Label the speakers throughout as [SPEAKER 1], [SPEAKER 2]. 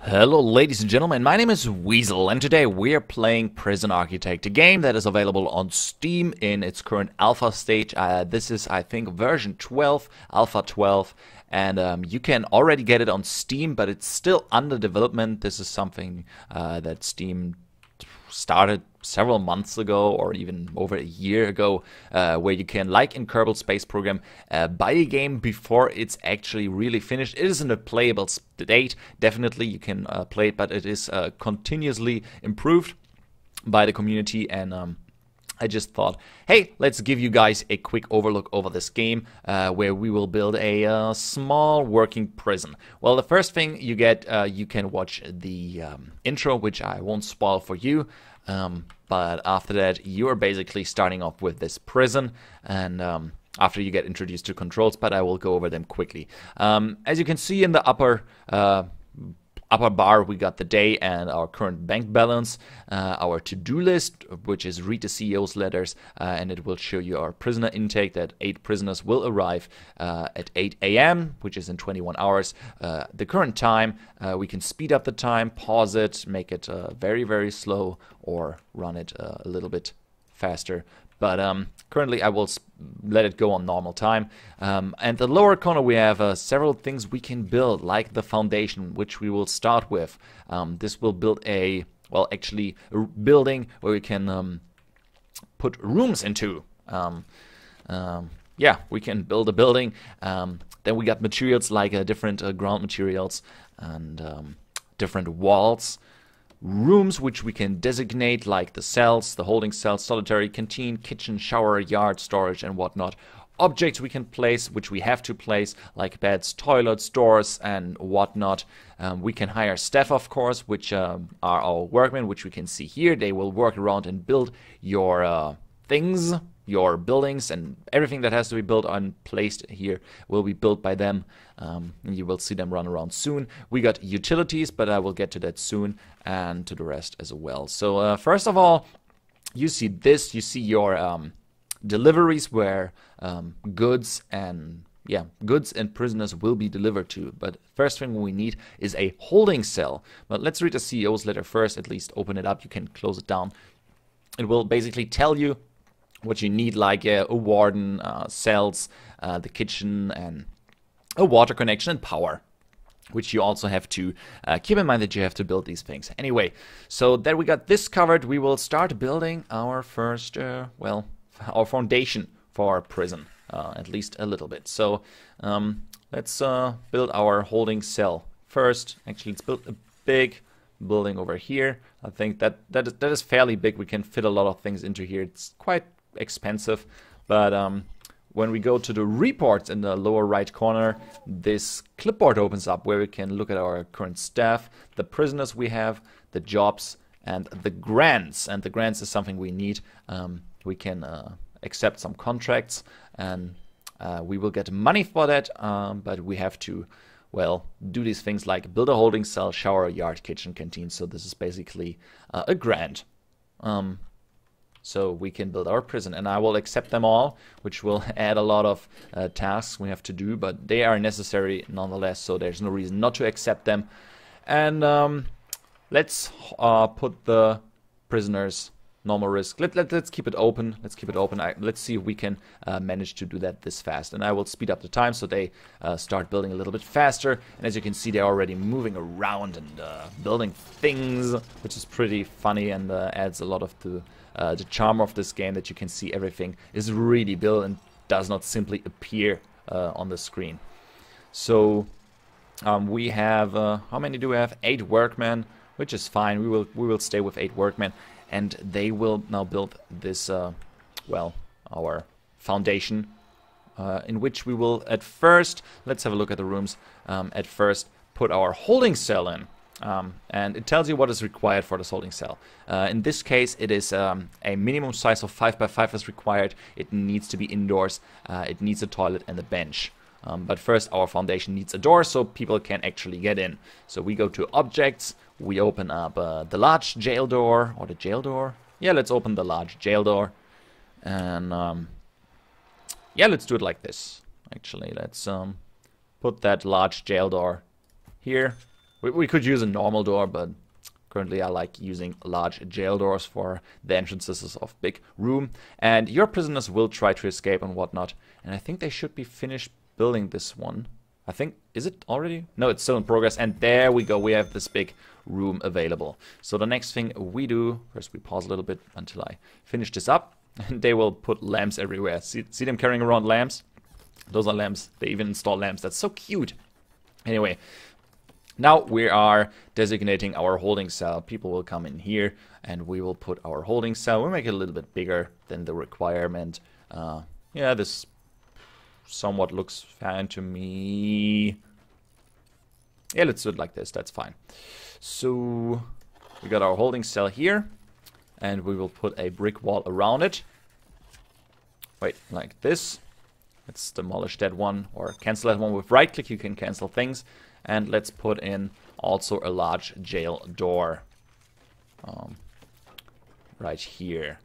[SPEAKER 1] Hello ladies and gentlemen, my name is Weasel and today we are playing Prison Architect, a game that is available on Steam in its current alpha stage. This is, I think, version 12, alpha 12, and you can already get it on Steam, but it's still under development. This is something that Steam started several months ago or even over a year ago, where you can, like in Kerbal Space Program, buy a game before it's actually really finished. It isn't a playable state, definitely you can play it, but it is continuously improved by the community, and I just thought, hey, let's give you guys a quick overlook over this game, where we will build a small working prison. Well, the first thing you get, you can watch the intro, which I won't spoil for you, but after that, you are basically starting off with this prison, and after you get introduced to controls, but I will go over them quickly. As you can see in the upper bar, we got the day and our current bank balance, our to-do list, which is read the CEO's letters, and it will show you our prisoner intake, that 8 prisoners will arrive at 8 a.m., which is in 21 hours. The current time, we can speed up the time, pause it, make it very, very slow, or run it a little bit faster. But currently I will let it go on normal time. And the lower corner we have several things we can build, like the foundation, which we will start with. This will build a, well, actually a building where we can put rooms into. Yeah, we can build a building. Then we got materials like different ground materials and different walls. Rooms which we can designate, like the cells, the holding cells, solitary, canteen, kitchen, shower, yard, storage, and whatnot. Objects we can place, which we have to place, like beds, toilets, doors, and whatnot. We can hire staff, of course, which are our workmen, which we can see here. They will work around and build your things, your buildings, and everything that has to be built and placed here will be built by them. And you will see them run around soon. We got utilities, but I will get to that soon, and to the rest as well. So first of all, you see this. You see your deliveries where goods and prisoners will be delivered to. But first thing we need is a holding cell. But let's read the CEO's letter first. At least open it up. You can close it down. It will basically tell you what you need, like a warden, cells, the kitchen, and a water connection and power, which you also have to keep in mind that you have to build these things. Anyway, so that we got this covered, we will start building our first, our foundation for our prison, at least a little bit. So let's build our holding cell first. Actually, let's build a big building over here. I think that is fairly big. We can fit a lot of things into here. It's quite expensive, but when we go to the reports in the lower right corner, this clipboard opens up where we can look at our current staff, the prisoners we have, the jobs, and the grants. And the grants is something we need. We can accept some contracts, and we will get money for that, but we have to, well, do these things like build a holding cell, shower, yard, kitchen, canteen. So this is basically a grant. So we can build our prison, and I will accept them all, which will add a lot of tasks we have to do, but they are necessary nonetheless, so there's no reason not to accept them. And let's put the prisoners normal risk. Let's keep it open. Let's keep it open. Let's see if we can manage to do that this fast. And I will speed up the time so they start building a little bit faster. And as you can see, they're already moving around and building things, which is pretty funny and adds a lot of the charm of this game, that you can see everything is really built and does not simply appear on the screen. So we have, how many do we have? 8 workmen, which is fine. We will stay with 8 workmen, and they will now build this, our foundation, in which we will at first, let's have a look at the rooms, at first put our holding cell in. And it tells you what is required for this holding cell. In this case, it is a minimum size of 5 by 5 is required. It needs to be indoors. It needs a toilet and a bench. But first, our foundation needs a door so people can actually get in. So we go to objects. We open up the large jail door, or the jail door. Yeah, let's open the large jail door. And yeah, let's do it like this. Actually, let's put that large jail door here. We could use a normal door, but currently I like using large jail doors for the entrances of big room. And your prisoners will try to escape and whatnot. And I think they should be finished building this one. I think, is it already? No, it's still in progress. And there we go. We have this big room available. So the next thing we do, first we pause a little bit until I finish this up. And they will put lamps everywhere. See them carrying around lamps? Those are lamps. They even install lamps. That's so cute. Anyway, now we are designating our holding cell. People will come in here and we will put our holding cell. We'll make it a little bit bigger than the requirement. Yeah, this somewhat looks fine to me. Yeah, let's do it like this. That's fine. So we got our holding cell here. And we will put a brick wall around it. Wait, like this. Let's demolish that one or cancel that one with right click. You can cancel things. And let's put in also a large jail door. Right here.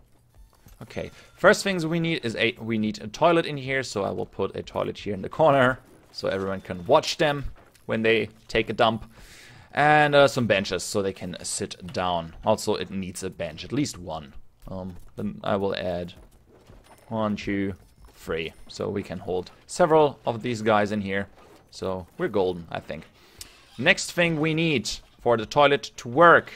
[SPEAKER 1] Okay, first things we need is we need a toilet in here. So I will put a toilet here in the corner so everyone can watch them when they take a dump. And some benches so they can sit down. Also, it needs a bench, at least one. Then I will add 1, 2, 3. So we can hold several of these guys in here. So we're golden, I think. Next thing we need for the toilet to work,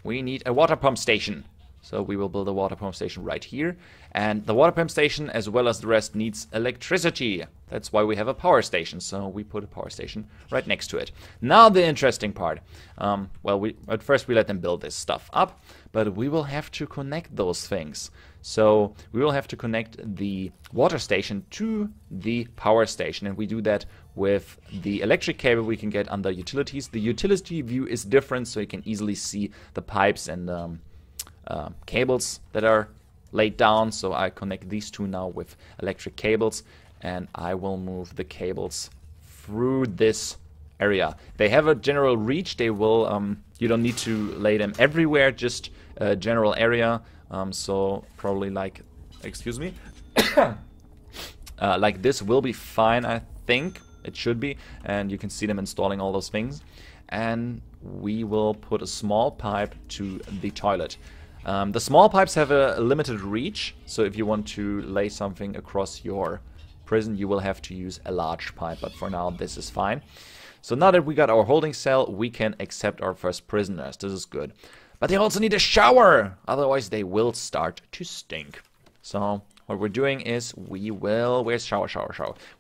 [SPEAKER 1] we need a water pump station. So we will build a water pump station right here. And the water pump station, as well as the rest, needs electricity. That's why we have a power station. So we put a power station right next to it. Now the interesting part. Well, at first we let them build this stuff up. But we will have to connect those things. So we will have to connect the water station to the power station. And we do that with the electric cable we can get under utilities. The utility view is different, so you can easily see the pipes and cables that are laid down. So I connect these two now with electric cables, and I will move the cables through this area. They have a general reach. They will you don't need to lay them everywhere, just a general area. So probably like, excuse me, like this will be fine. I think it should be, and you can see them installing all those things. And we will put a small pipe to the toilet. The small pipes have a limited reach, so if you want to lay something across your prison, you will have to use a large pipe, but for now this is fine. So now that we got our holding cell, we can accept our first prisoners. This is good. But they also need a shower, otherwise they will start to stink. So what we're doing is we will, where's shower?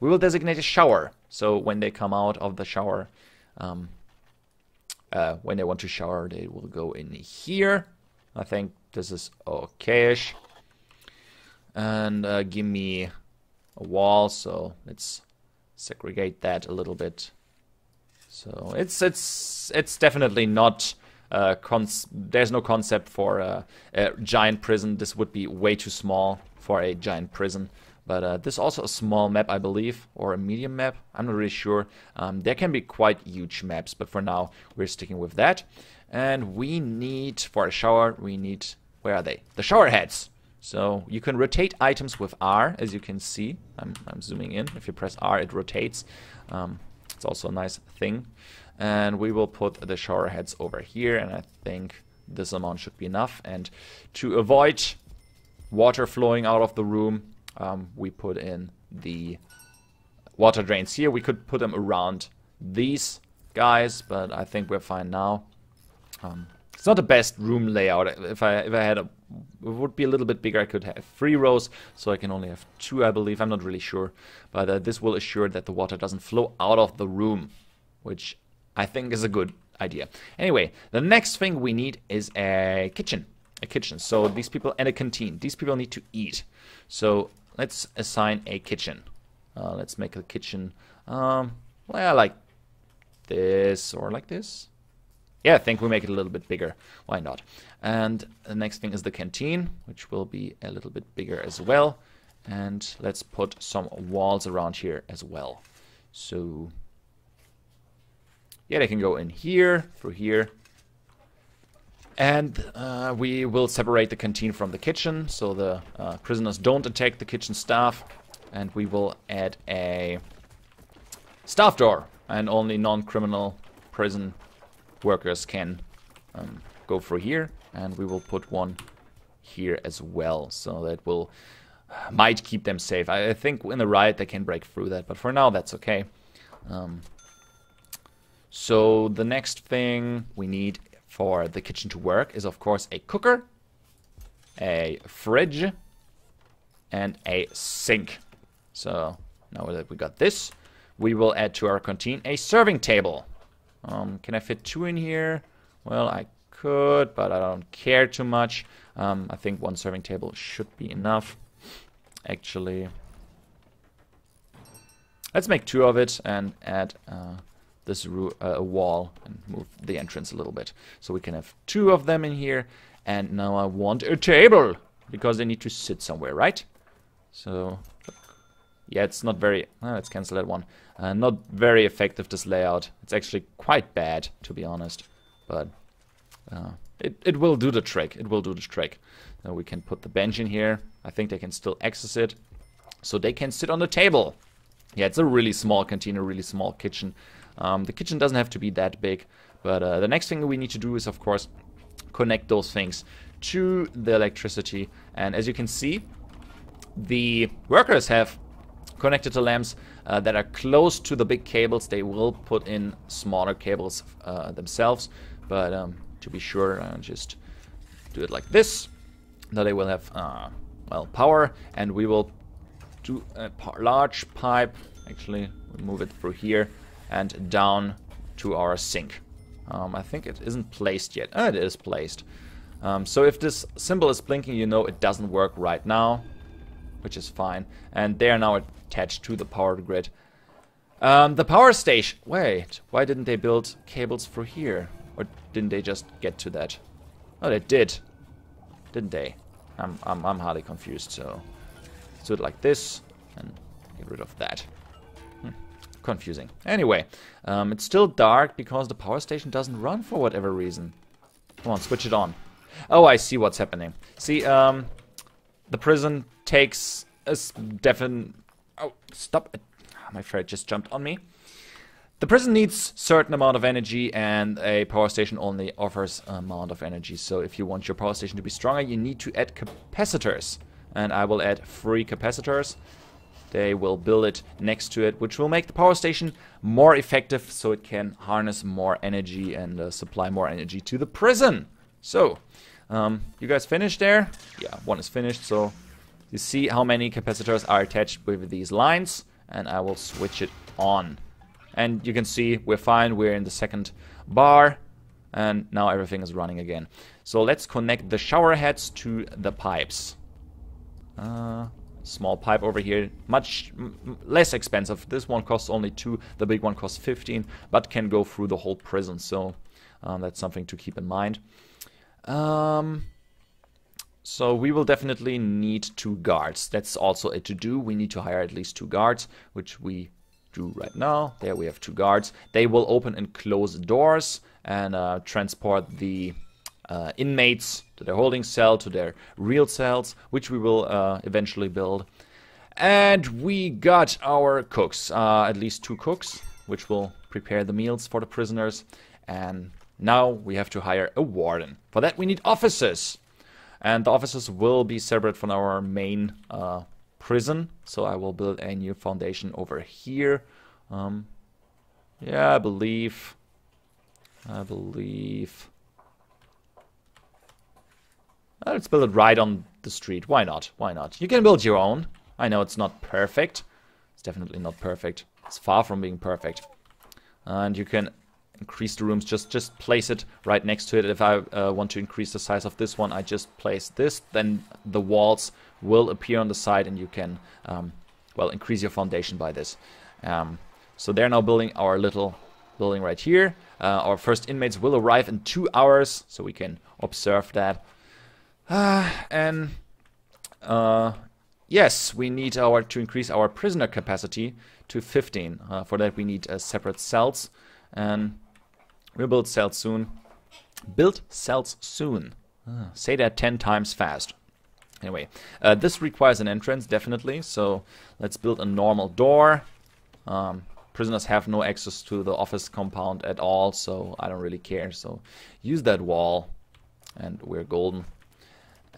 [SPEAKER 1] We will designate a shower, so when they come out of the shower, when they want to shower, they will go in here. I think this is okay-ish. And give me a wall, so let's segregate that a little bit. So it's definitely not there's no concept for a giant prison. This would be way too small for a giant prison. But this is also a small map, I believe, or a medium map. I'm not really sure. There can be quite huge maps, but for now we're sticking with that. And we need, for a shower, we need, where are they? The shower heads. So you can rotate items with R, as you can see. I'm zooming in. If you press R, it rotates. It's also a nice thing. And we will put the shower heads over here, and I think this amount should be enough. And to avoid water flowing out of the room, we put in the water drains here. We could put them around these guys, but I think we're fine now. It's not the best room layout. If I had it would be a little bit bigger. I could have 3 rows, so I can only have 2, I believe. I'm not really sure, but this will assure that the water doesn't flow out of the room, which I think is a good idea. Anyway, the next thing we need is a kitchen. So these people, and a canteen. These people need to eat. So let's assign a kitchen. Let's make a kitchen, well, like this or like this. Yeah, I think we make it a little bit bigger. Why not? And the next thing is the canteen, which will be a little bit bigger as well. And let's put some walls around here as well. So yeah, they can go in here, through here. And we will separate the canteen from the kitchen, so the prisoners don't attack the kitchen staff. And we will add a staff door, and only non-criminal prison workers can go through here, and we will put one here as well, so that will might keep them safe. I think in the riot they can break through that, but for now that's okay. So the next thing we need for the kitchen to work is of course a cooker, a fridge, and a sink. So now that we got this, we will add to our canteen a serving table. Can I fit 2 in here? Well, I could, but I don't care too much. I think 1 serving table should be enough, actually. Let's make 2 of it and add this wall and move the entrance a little bit. So we can have 2 of them in here. And now I want a table, because they need to sit somewhere, right? So, yeah, it's not very... let's cancel that one. Not very effective, this layout. It's actually quite bad, to be honest. But it will do the trick. It will do the trick. We can put the bench in here. I think they can still access it. So they can sit on the table. Yeah, it's a really small canteen, a really small kitchen. The kitchen doesn't have to be that big. But the next thing we need to do is, of course, connect those things to the electricity. And as you can see, the workers have connected the lamps that are close to the big cables. They will put in smaller cables themselves, but to be sure, just do it like this. Now they will have well, power, and we will do a large pipe. Actually, we'll move it through here and down to our sink. I think it isn't placed yet. It is placed. So if this symbol is blinking, you know it doesn't work right now, which is fine. And they are now attached to the power grid. The power station. Wait, why didn't they build cables through here? Or didn't they just get to that? Oh, they did, didn't they? I'm hardly confused. So let's do it like this and get rid of that. Confusing. Anyway, it's still dark because the power station doesn't run for whatever reason. Come on, switch it on. Oh, I see what's happening. See, the prison takes a definite... Oh, stop it. My ferret just jumped on me. The prison needs certain amount of energy, and a power station only offers an amount of energy. So if you want your power station to be stronger, you need to add capacitors. And I will add 3 capacitors. They will build it next to it, which will make the power station more effective, so it can harness more energy and supply more energy to the prison. So, you guys finished there? Yeah, 1 is finished. So you see how many capacitors are attached with these lines, and I will switch it on. And you can see we're fine. We're in the 2nd bar, and now everything is running again. So let's connect the shower heads to the pipes. Small pipe over here, much less expensive. This one costs only 2, the big one costs 15, but can go through the whole prison, so that's something to keep in mind. So we will definitely need 2 guards. That's also a to-do. We need to hire at least 2 guards, which we do right now. There we have 2 guards. They will open and close doors and transport the inmates to their holding cell, to their real cells, which we will eventually build. And we got our cooks, at least 2 cooks, which will prepare the meals for the prisoners. And now we have to hire a warden. For that we need offices. And the offices will be separate from our main prison. So I will build a new foundation over here. Yeah, I believe... let's build it right on the street. Why not? Why not? You can build your own. I know it's not perfect. It's definitely not perfect. It's far from being perfect. And you can increase the rooms. Just place it right next to it. If I want to increase the size of this one, I just place this. Then the walls will appear on the side, and you can, well, increase your foundation by this. So they're now building our little building right here. Our first inmates will arrive in 2 hours, so we can observe that. Yes, we need to increase our prisoner capacity to 15. For that we need separate cells, and we'll build cells soon. Build cells soon. Say that 10 times fast. Anyway, this requires an entrance, definitely, so let's build a normal door. prisoners have no access to the office compound at all, so I don't really care. So use that wall, and we're golden.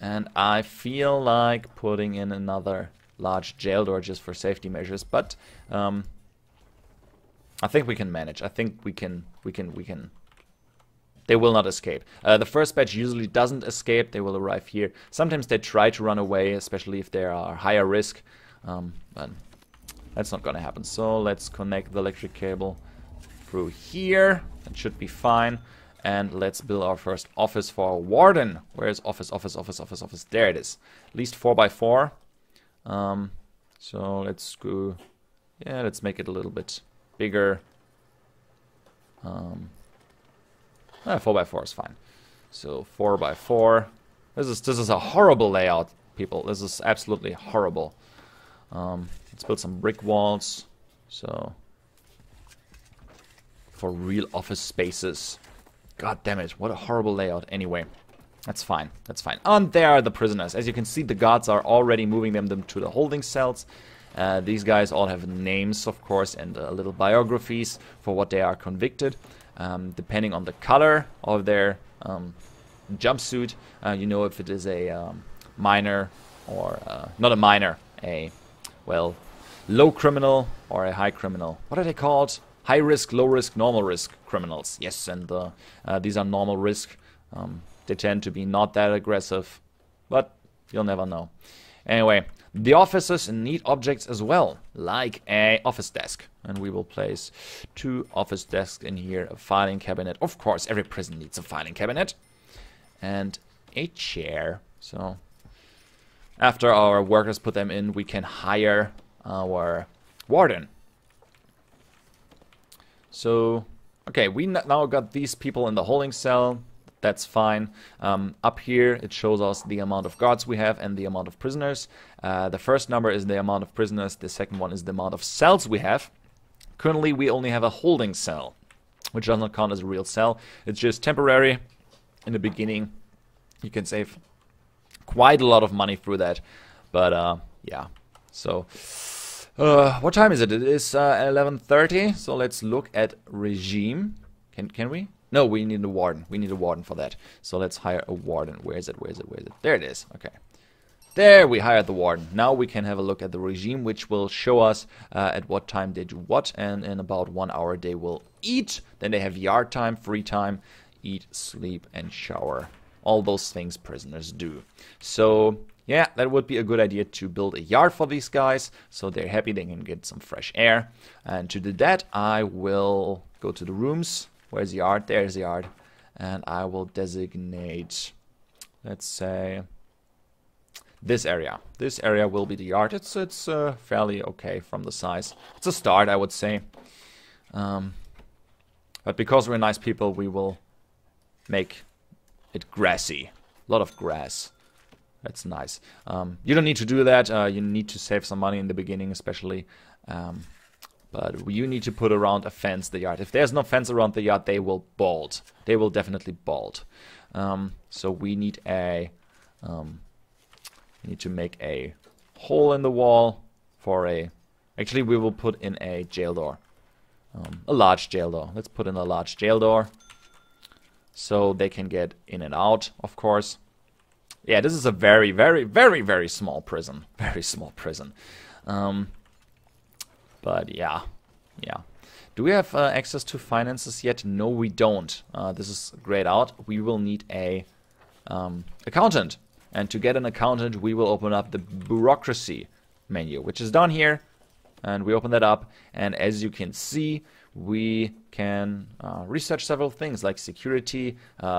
[SPEAKER 1] And I feel like putting in another large jail door just for safety measures, but I think we can manage. I think we can. They will not escape. The first batch usually doesn't escape. They will arrive here. Sometimes they try to run away, especially if they are higher risk. But that's not gonna happen. So let's connect the electric cable through here. That should be fine. And let's build our first office for a warden. Where is office? There it is. At least 4x4. So let's go. Yeah, let's make it a little bit bigger. 4x4 is fine. So 4x4. This is a horrible layout, people. This is absolutely horrible. Let's build some brick walls. So for real office spaces. God damn it! What a horrible layout. Anyway, that's fine. That's fine. And there are the prisoners. As you can see, the guards are already moving them to the holding cells. These guys all have names, of course, and little biographies for what they are convicted. Depending on the color of their jumpsuit, you know if it is a minor or not a minor, a, well, low criminal or a high criminal. What are they called? High risk, low risk, normal risk criminals. Yes, and these are normal risk. They tend to be not that aggressive, but you'll never know. Anyway, the officers need objects as well, like a office desk. And we will place 2 office desks in here, a filing cabinet. Of course, every prison needs a filing cabinet. And a chair. So after our workers put them in, we can hire our warden. So, okay, we now got these people in the holding cell. That's fine. Up here, it shows us the amount of guards we have and the amount of prisoners. The first number is the amount of prisoners. The second one is the amount of cells we have. Currently, we only have a holding cell, which does not count as a real cell. It's just temporary. In the beginning, you can save quite a lot of money through that. But, yeah. So, what time is it? It is 11:30. So let's look at regime. Can we? No, we need a warden. We need a warden for that. So let's hire a warden. Where is it? There it is. Okay. There, we hired the warden. Now we can have a look at the regime, which will show us at what time they do what. And in about 1 hour, they will eat. Then they have yard time, free time, eat, sleep, and shower. All those things prisoners do. So, yeah, that would be a good idea to build a yard for these guys. So they're happy they can get some fresh air. And to do that, I will go to the rooms. Where's the yard? There's the yard. And I will designate, let's say, this area. This area will be the yard. It's fairly okay from the size. It's a start, I would say. But because we're nice people, we will make it grassy. A lot of grass. That's nice. You don't need to do that. You need to save some money in the beginning, especially. But you need to put around a fence the yard. If there's no fence around the yard, they will bolt. They will definitely bolt. So we need a... we need to make a hole in the wall for a... Actually, we will put in a jail door. A large jail door. Let's put in a large jail door. So they can get in and out, of course. Yeah, this is a very, very, very, very small prison. Very small prison. But yeah. Do we have access to finances yet? No, we don't. This is grayed out. We will need a accountant. And to get an accountant, we will open up the bureaucracy menu, which is down here. And we open that up. And as you can see, we can research several things like security,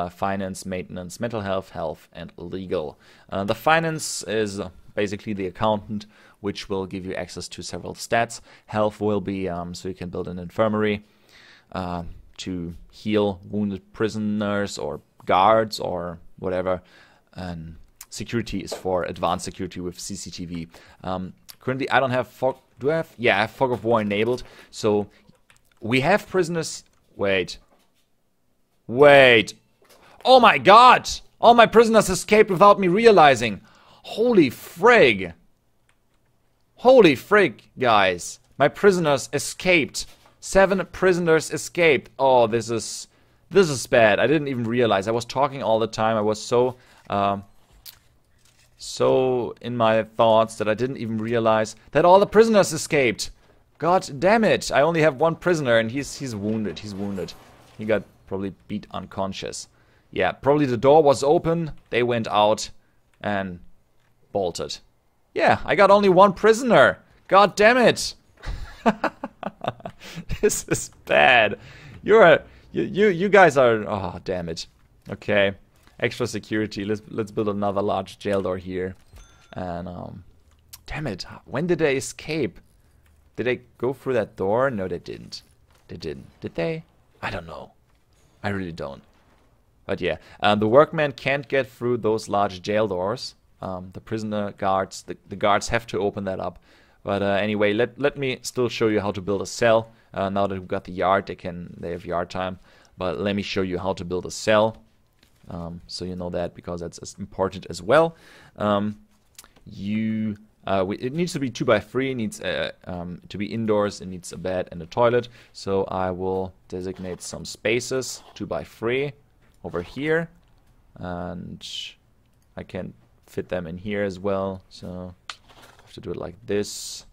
[SPEAKER 1] finance, maintenance, mental health, and legal. The finance is basically the accountant, which will give you access to several stats. Health will be so you can build an infirmary to heal wounded prisoners or guards or whatever. And security is for advanced security with CCTV. Currently, I don't have fog. Do I have? Yeah, I have fog of war enabled. So we have prisoners. Wait. Oh my God! All my prisoners escaped without me realizing. Holy frig! Holy frig, guys! My prisoners escaped 7 prisoners escaped. Oh, this is bad. I didn't even realize. I was talking all the time. I was so in my thoughts that I didn't even realize that all the prisoners escaped. God damn it. I only have 1 prisoner and he's wounded. He's wounded. He got probably beat unconscious. Yeah, probably the door was open. They went out and bolted. Yeah, I got only 1 prisoner. God damn it. This is bad. You guys are, oh damn it. Okay. Extra security. Let's build another large jail door here. And damn it. When did they escape? Did they go through that door? No, they didn't. They didn't. Did they? I don't know. I really don't. But yeah, the workmen can't get through those large jail doors. The prisoner guards, the guards have to open that up. But anyway, let me still show you how to build a cell. Now that we've got the yard, they have yard time. But let me show you how to build a cell, so you know that, because that's as important as well. It needs to be 2 by 3. It needs to be indoors. It needs a bed and a toilet. So I will designate some spaces, 2 by 3, over here, and I can fit them in here as well. So I have to do it like this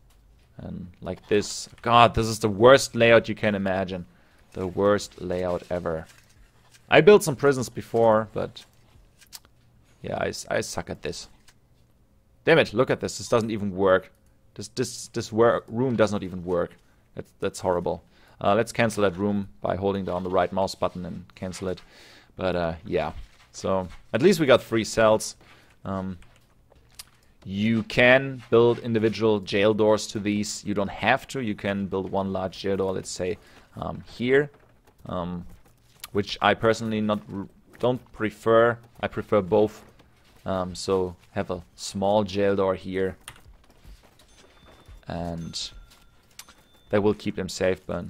[SPEAKER 1] and like this. God, this is the worst layout you can imagine. The worst layout ever. I built some prisons before, but yeah, I suck at this. Damn it, look at this. This doesn't even work. This room does not even work. That's horrible. Let's cancel that room by holding down the right mouse button and cancel it. But yeah, so at least we got 3 cells. You can build individual jail doors to these. You don't have to. You can build 1 large jail door, let's say here, which I personally don't prefer. I prefer both. So have a small jail door here, and that will keep them safe. But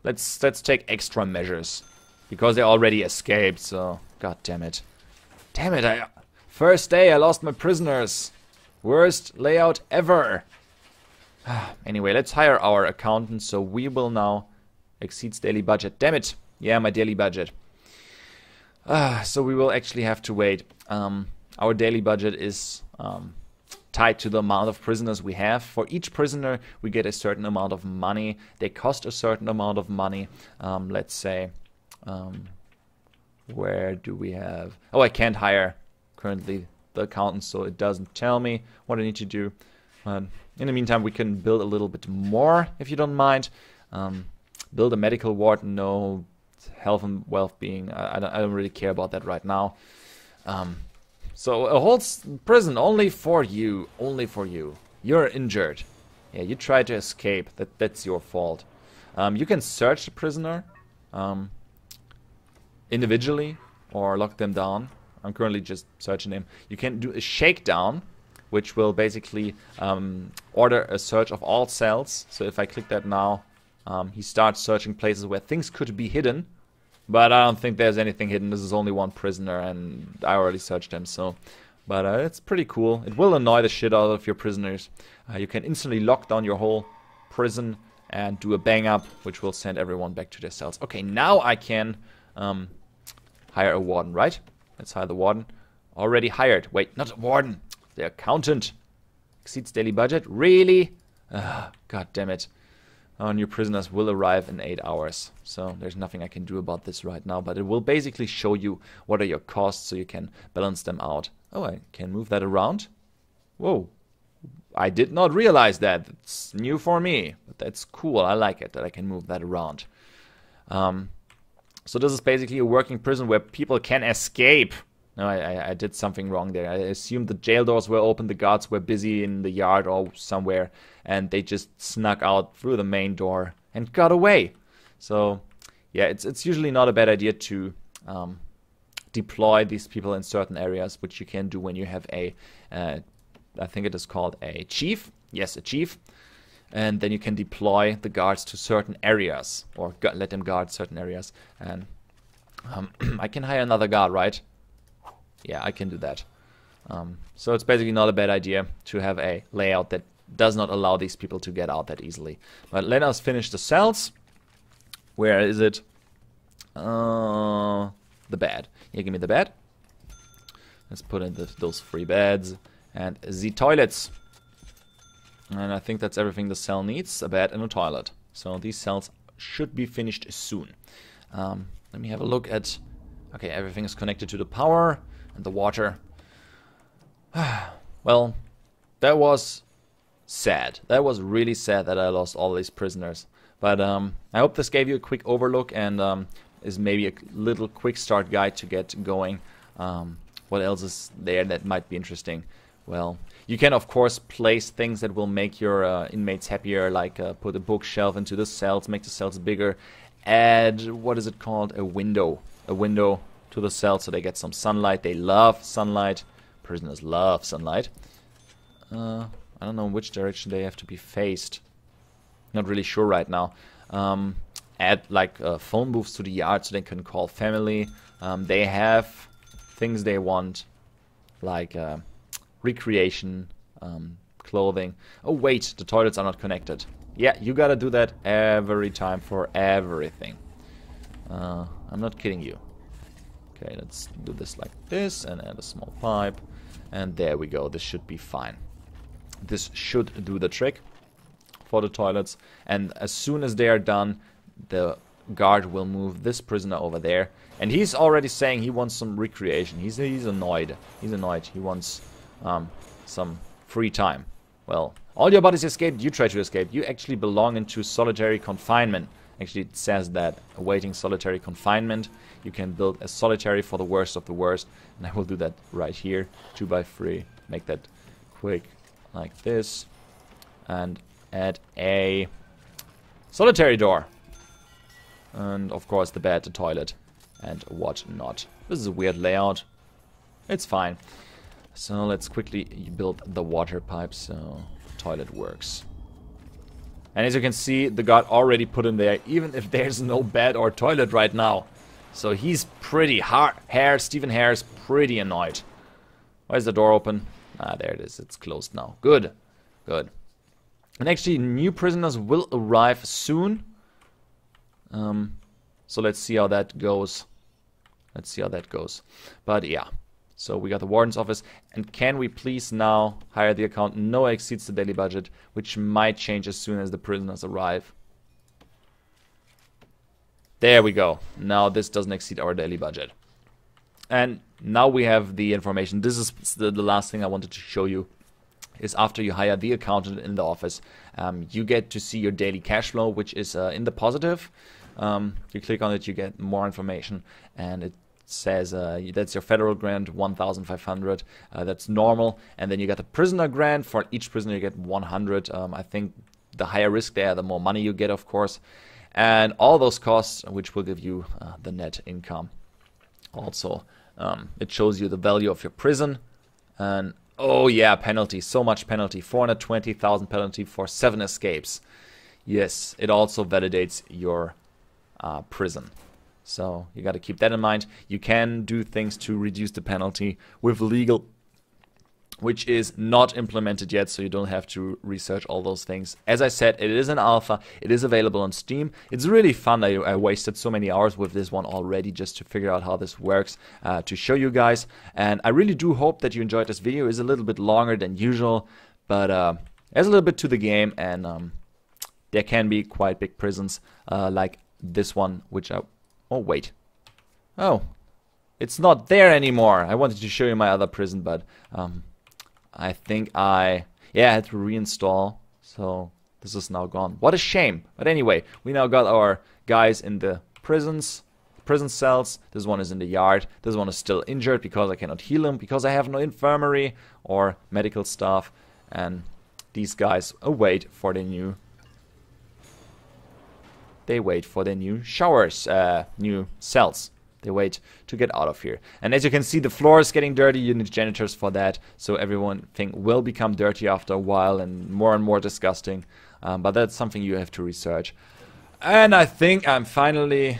[SPEAKER 1] let's take extra measures because they already escaped. So god damn it, first day I lost my prisoners. Worst layout ever. Anyway, let's hire our accountant. So we will now exceeds daily budget. Damn it, yeah, my daily budget. So we will actually have to wait. Our daily budget is tied to the amount of prisoners we have. For each prisoner, we get a certain amount of money. They cost a certain amount of money. Let's say, where do we have? Oh, I can't hire currently the accountant, so it doesn't tell me what I need to do. In the meantime, we can build a little bit more, if you don't mind. Build a medical ward. No. Health and well-being. I don't really care about that right now. So a whole prison only for you. Only for you. You're injured. Yeah, you tried to escape. That's your fault. You can search the prisoner individually or lock them down. I'm currently just searching him. You can do a shakedown, which will basically order a search of all cells. So if I click that now, he starts searching places where things could be hidden. But I don't think there's anything hidden. This is only 1 prisoner, and I already searched him. So, but it's pretty cool. It will annoy the shit out of your prisoners. You can instantly lock down your whole prison and do a bang up, which will send everyone back to their cells. Okay, now I can hire a warden, right? Let's hire the warden. Already hired. Wait, not a warden. The accountant. Exceeds daily budget. Really? God damn it. Our new prisoners will arrive in 8 hours. So there's nothing I can do about this right now. But it will basically show you what are your costs so you can balance them out. Oh, I can move that around. Whoa. I did not realize that. It's new for me. But that's cool. I like it that I can move that around. So this is basically a working prison where people can escape. No, I did something wrong there. I assumed the jail doors were open, the guards were busy in the yard or somewhere, and they just snuck out through the main door and got away. So, yeah, it's usually not a bad idea to deploy these people in certain areas, which you can do when you have a, I think it is called a chief. Yes, a chief. And then you can deploy the guards to certain areas, or let them guard certain areas. And I can hire another guard, right? Yeah, I can do that. So it's basically not a bad idea to have a layout that does not allow these people to get out that easily. But let us finish the cells. Where is it? The bed. Yeah, give me the bed. Let's put in those 3 beds. And the toilets. And I think that's everything the cell needs. A bed and a toilet. So these cells should be finished soon. Let me have a look at... Okay, everything is connected to the power and the water. Well, that was sad. That was really sad that I lost all these prisoners. But I hope this gave you a quick overlook and is maybe a little quick start guide to get going. What else is there that might be interesting? Well, you can of course place things that will make your inmates happier, like put a bookshelf into the cells, make the cells bigger, add, what is it called, a window to the cell so they get some sunlight. They love sunlight. Prisoners love sunlight. I don't know which direction they have to be faced. Not really sure right now. Add like phone booths to the yard so they can call family. They have things they want, like recreation, clothing. Oh wait, the toilets are not connected. Yeah, you gotta do that every time for everything. I'm not kidding you. Okay, let's do this like this and add a small pipe. And there we go, this should be fine. This should do the trick for the toilets. And as soon as they are done, the guard will move this prisoner over there. And he's already saying he wants some recreation. He's annoyed. He's annoyed. He wants some free time. Well, all your buddies escaped. You try to escape. You actually belong into solitary confinement. Actually, it says that awaiting solitary confinement. You can build a solitary for the worst of the worst. And I will do that right here. 2x3. Make that quick like this. And add a solitary door. And of course the bed, the toilet, and whatnot. This is a weird layout. It's fine. So let's quickly build the water pipe so the toilet works. And as you can see, the guard already put in there, even if there's no bed or toilet right now. So he's pretty hard. Stephen Hare is pretty annoyed. Why is the door open? Ah, there it is. It's closed now. Good. Good. And actually, new prisoners will arrive soon. So let's see how that goes. Let's see how that goes. But yeah. So we got the warden's office. And can we please now hire the accountant? No exceeds the daily budget, which might change as soon as the prisoners arrive. There we go. Now this doesn't exceed our daily budget. And now we have the information. This is the last thing I wanted to show you. Is after you hire the accountant in the office, you get to see your daily cash flow, which is in the positive. You click on it, you get more information, and it says that's your federal grant, 1,500. That's normal, and then you get a prisoner grant. For each prisoner, you get 100. I think the higher risk there, the more money you get, of course, and all those costs, which will give you the net income. Also, it shows you the value of your prison, and oh yeah, penalty, so much penalty, 420,000 penalty for 7 escapes. Yes, it also validates your prison. So you got to keep that in mind. You can do things to reduce the penalty with legal, which is not implemented yet, so you don't have to research all those things. As I said, it is an alpha. It is available on Steam. It's really fun. I wasted so many hours with this one already just to figure out how this works, to show you guys. And I really do hope that you enjoyed this video. It's a little bit longer than usual, but there's a little bit to the game, and there can be quite big prisons like this one, which I... Oh, wait. Oh, it's not there anymore. I wanted to show you my other prison, but... I think I had to reinstall, so this is now gone. What a shame. But anyway, we now got our guys in the prison cells. This one is in the yard. This one is still injured because I cannot heal him, because I have no infirmary or medical staff. And these guys await for their new... They wait for their new showers, new cells. They wait to get out of here. And as you can see, the floor is getting dirty. You need janitors for that. So everything will become dirty after a while and more disgusting. But that's something you have to research. And I think I'm finally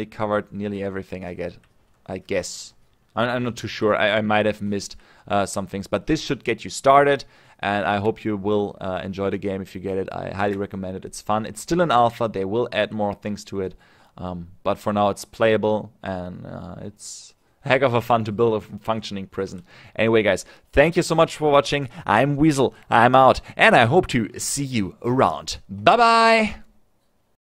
[SPEAKER 1] covered nearly everything I guess. I'm not too sure. I might have missed some things. But this should get you started. and I hope you will enjoy the game if you get it. I highly recommend it. It's fun. It's still in alpha. They will add more things to it, but for now it's playable, and it's a heck of a fun to build a functioning prison. Anyway, guys, thank you so much for watching. I'm Weasel. I'm out, and I hope to see you around. Bye-bye!